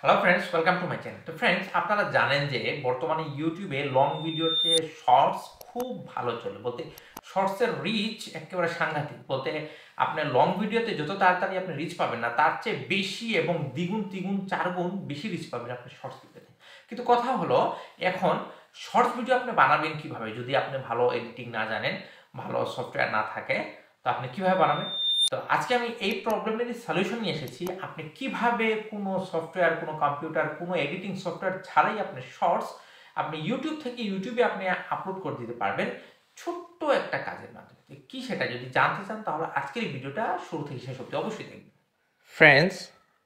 Hello friends, welcome to my channel. তো friends, আপনারা জানেন যে বর্তমানে ইউটিউবে লং ভিডিওর চেয়ে শর্টস খুব ভালো চলে। বলতে শর্টসের রিচ একেবারে সাংঘাতিক। বলতে আপনার লং ভিডিওতে যত তাড়াতাড়ি আপনি রিচ পাবেন না, তার চেয়ে বেশি এবং দ্বিগুণ তিগুণ চারগুণ বেশি রিচ পাবেন আপনি শর্টস ভিডিওতে। কিন্তু কথা হলো, এখন শর্টস ভিডিও আপনি বানাবেন কিভাবে যদি আপনি ভালো এডিটিং না জানেন, ভালো সফটওয়্যার না থাকে, তো আপনি কিভাবে বানাবেন? তো আজকে আমি এই প্রবলেমেরই সলিউশন নিয়ে এসেছি। আপনি কিভাবে কোনো সফটওয়্যার, কোনো কম্পিউটার, কোনো এডিটিং সফটওয়্যার ছাড়াই আপনি শর্টস আপনি ইউটিউব থেকে ইউটিউবে আপনি আপলোড করে দিতে পারবেন ছোট্ট একটা কাজের মাধ্যমে। কি সেটা যদি জানতে চান, তাহলে আজকের এই ভিডিওটা শুরু থেকে শেষ অবধি অবশ্যই দেখবেন। ফ্রেন্ডস,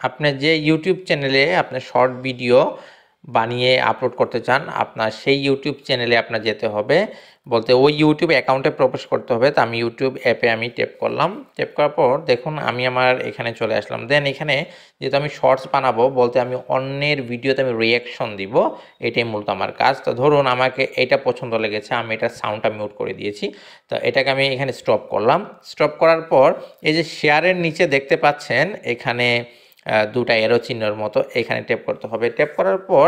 আপনি যে ইউটিউব চ্যানেলে আপনার শর্ট ভিডিও বানিয়ে আপলোড করতে চান, আপনার সেই ইউটিউব চ্যানেলে আপনার যেতে হবে। বলতে ওই ইউটিউব অ্যাকাউন্টে প্রবেশ করতে হবে। তো আমি ইউটিউব অ্যাপে ট্যাপ করলাম। ট্যাপ করার পর দেখুন আমি আমার এখানে চলে আসলাম। দেন এখানে যেহেতু আমি শর্টস বানাবো, বলতে আমি অন্যের ভিডিওতে আমি রিয়াকশন দিব, এটাই মূলত আমার কাজ। তো ধরুন আমাকে এটা পছন্দ লেগেছে, আমি এটার সাউন্ডটা মিউট করে দিয়েছি। তো এটাকে আমি এখানে স্টপ করলাম। স্টপ করার পর এই যে শেয়ারের নিচে দেখতে পাচ্ছেন, এখানে দুটা এরো চিহ্নের মতো, এখানে ট্যাপ করতে হবে। ট্যাপ করার পর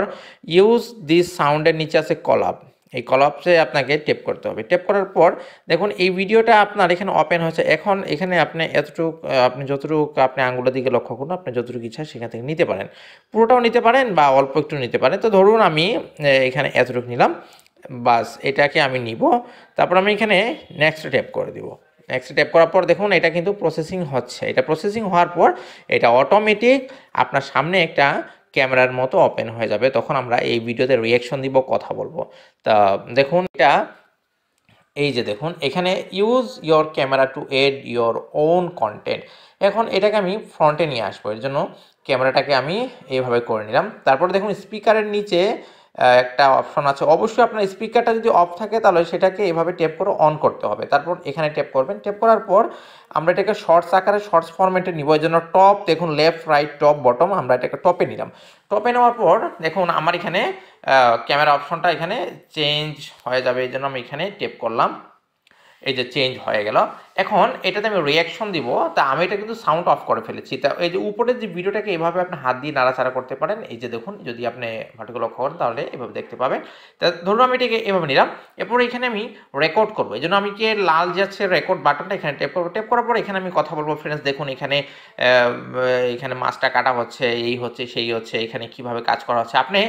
ইউজ দিস সাউন্ডের নিচে আছে কলাপ, এই কলাপসে আপনাকে ট্যাপ করতে হবে। ট্যাপ করার পর দেখুন এই ভিডিওটা আপনার এখানে ওপেন হয়েছে। এখন এখানে আপনি এতটুক, আপনি যতটুকু আপনি আঙুলের দিকে লক্ষ্য করুন, আপনি যতটুকু ইচ্ছা সেখান থেকে নিতে পারেন। পুরোটাও নিতে পারেন বা অল্প একটু নিতে পারেন। তো ধরুন আমি এখানে এতটুকু নিলাম, বাস এটাকে আমি নিব। তারপর আমি এখানে নেক্সট ট্যাপ করে দিব। নেক্সট ট্যাপ করার পর দেখুন এটা কিন্তু প্রসেসিং হচ্ছে। এটা প্রসেসিং হওয়ার পর এটা অটোমেটিক আপনার সামনে একটা ক্যামেরার মতো ওপেন হয়ে যাবে। তখন আমরা এই ভিডিওতে রিয়াকশন দিব, কথা বলবো। তা দেখুন এটা, এই যে দেখুন এখানে use your camera to add your own content. এখন এটাকে আমি ফ্রন্টে নিয়ে আসবো, এর জন্য ক্যামেরাটাকে আমি এইভাবে করে নিলাম। তারপর দেখুন স্পিকারের নিচে একটা অপশন আছে। অবশ্যই আপনার স্পিকারটা যদি অফ থাকে তাহলে সেটাকে এভাবে ট্যাপ করে অন করতে হবে। তারপর এখানে ট্যাপ করবেন। ট্যাপ করার পর আমরা এটাকে শর্টস আকারে, শর্টস ফরম্যাটে নিব। এই জন্য টপ দেখুন, লেফট রাইট টপ বটম, আমরা এটাকে টপে নিলাম। টপে নেওয়ার পর দেখুন আমার এখানে ক্যামেরা অপশনটা এখানে চেঞ্জ হয়ে যাবে। এই জন্য আমি এখানে ট্যাপ করলাম, এই যে চেঞ্জ হয়ে গেল। এখন এটাতে আমি রিয়াকশন দিব। তা আমি এটা কিন্তু সাউন্ড অফ করে ফেলেছি। তা এই যে উপরের যে ভিডিওটাকে এভাবে আপনি হাত দিয়ে নাড়াচাড়া করতে পারেন। এই যে দেখুন, যদি আপনি ভালোকে লক্ষ্য করেন তাহলে এভাবে দেখতে পাবেন। তা ধরুন আমি এটাকে এভাবে নিলাম। এরপর এখানে আমি রেকর্ড করবো। এই জন্য আমি যে লাল যাচ্ছে রেকর্ড বাটনটা, এখানে ট্যাপ করবো। ট্যাপ করার পর এখানে আমি কথা বলবো। ফ্রেন্ডস দেখুন এখানে এখানে মাছটা কাটা হচ্ছে, এই হচ্ছে সেই হচ্ছে, এখানে কিভাবে কাজ করা হচ্ছে। আপনি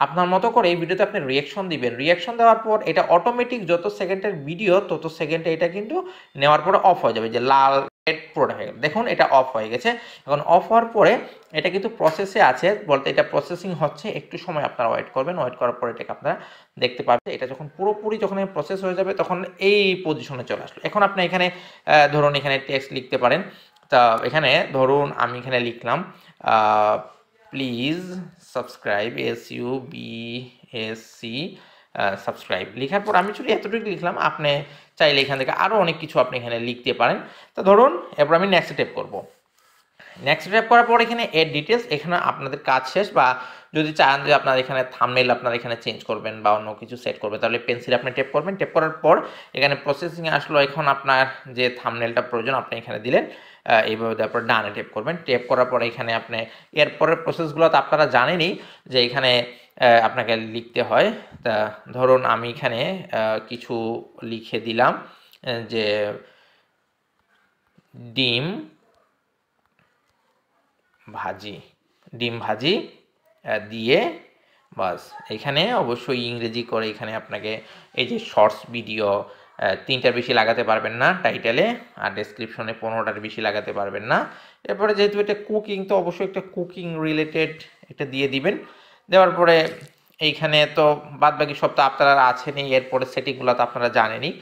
আপনার মতো করে এই ভিডিওতে আপনি রিয়াকশন দিবেন। রিয়াকশন দেওয়ার পর এটা অটোমেটিক যত সেকেন্ডের ভিডিও তত সেকেন্ডে এটা কিন্তু নেওয়ার পরে অফ হয়ে যাবে। যে লাল রেড পুরোটা হয়ে গেল, দেখুন এটা অফ হয়ে গেছে। এখন অফ হওয়ার পরে এটা কিন্তু প্রসেসে আছে, বলতে এটা প্রসেসিং হচ্ছে। একটু সময় আপনারা ওয়েট করবেন। ওয়েট করার পর এটাকে আপনারা দেখতে পাবেন। এটা যখন পুরোপুরি যখন প্রসেস হয়ে যাবে তখন এই পজিশনে চলে আসলো। এখন আপনি এখানে ধরুন এখানে টেক্সট লিখতে পারেন। তা এখানে ধরুন আমি এখানে লিখলাম প্লিজ সাবস্ক্রাইব, SUBSC সাবস্ক্রাইব। লেখার পর আমি শুধু এতটুকু লিখলাম। আপনি চাইলে এখান থেকে আরও অনেক কিছু আপনি এখানে লিখতে পারেন। তো ধরুন এরপর আমি নেক্সট ট্যাপ করব। নেক্সট ট্যাপ করার পর এখানে এড ডিটেলস, এখানে আপনাদের কাজ শেষ। বা যদি চান যে আপনার এখানে থাম্বনেল আপনারা এখানে চেঞ্জ করবেন বা অন্য কিছু সেট করবেন, তাহলে পেন্সিল আপনি ট্যাপ করবেন। ট্যাপ করার পর এখানে প্রসেসিংয়ে আসলো। এখন আপনার যে থাম্বনেলটা প্রয়োজন আপনি এখানে দিলেন, এইভাবে তারপর ডানে ট্যাপ করবেন। ট্যাপ করার পর এখানে আপনি এরপরের প্রসেসগুলো তো আপনারা জানেনই যে এখানে আপনাকে লিখতে হয়। তা ধরুন আমি এখানে কিছু লিখে দিলাম যে ডিম ভাজি, ডিম ভাজি দিয়ে বাস। এখানে অবশ্যই ইংরেজি করে এখানে আপনাকে এই যে শর্টস ভিডিও 3টার বেশি লাগাতে পারবেন না টাইটেলে, আর ডেসক্রিপশনে 15টার বেশি লাগাতে পারবেন না। এরপরে যেহেতু এটা কুকিং, তো অবশ্যই একটা কুকিং রিলেটেড এটা দিয়ে দিবেন। দেওয়ার পরে এইখানে তো বাদবাকি সব তো আপনারা আছেনই। এরপরে সেটিংগুলো তো আপনারা জানেনই।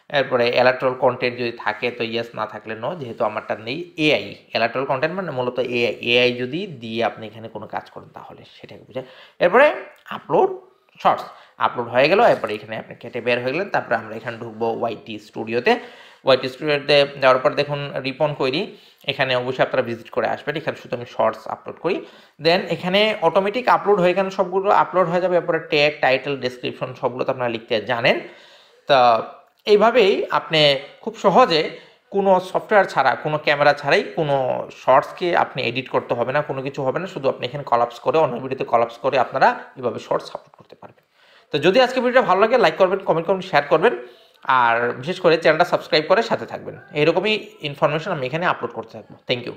এরপরে এলাট্রাল কন্টেন্ট যদি থাকে তো ইয়েস, না থাকলে নো। যেহেতু আমারটা নেই। এআই এলাট্রাল কন্টেন্ট মানে মূলত এআই যদি দিয়ে আপনি এখানে কোনো কাজ করেন তাহলে সেটাকে বোঝায়। এরপরে আপলোড শর্টস, আপলোড হয়ে গেল। এরপরে এখানে আপনি কেটে বের হয়ে গেলেন। তারপরে আমরা এখানে ঢুকবো ওয়াইটি স্টুডিওতে। ওয়াইটি স্টুডিওতে যাওয়ার পর দেখুন রিপন করি, এখানে অবশ্যই আপনারা ভিজিট করে আসবেন। এখানে শুধু আমি শর্টস আপলোড করি। দেন এখানে অটোমেটিক আপলোড হয়ে গেলে সবগুলো আপলোড হয়ে যাবে। এরপরে ট্যাগ, টাইটেল, ডেসক্রিপশন সবগুলো তো আপনারা লিখতে জানেন। তা এইভাবেই আপনি খুব সহজে কোনো সফটওয়্যার ছাড়া, কোনো ক্যামেরা ছাড়াই কোনো শর্টসকে আপনি এডিট করতে হবে না, কোনো কিছু হবে না, শুধু আপনি এখানে কলাপস করে অন্য ভিডিওতে কলাপস করে আপনারা এভাবে শর্টস আপলোড করতে পারবেন। তো যদি আজকে ভিডিওটা ভালো লাগে লাইক করবেন, কমেন্ট করবেন, শেয়ার করবেন, আর বিশেষ করে চ্যানেলটা সাবস্ক্রাইব করে সাথে থাকবেন। এরকমই ইনফরমেশন আমি এখানে আপলোড করতে থাকবো। Thank you.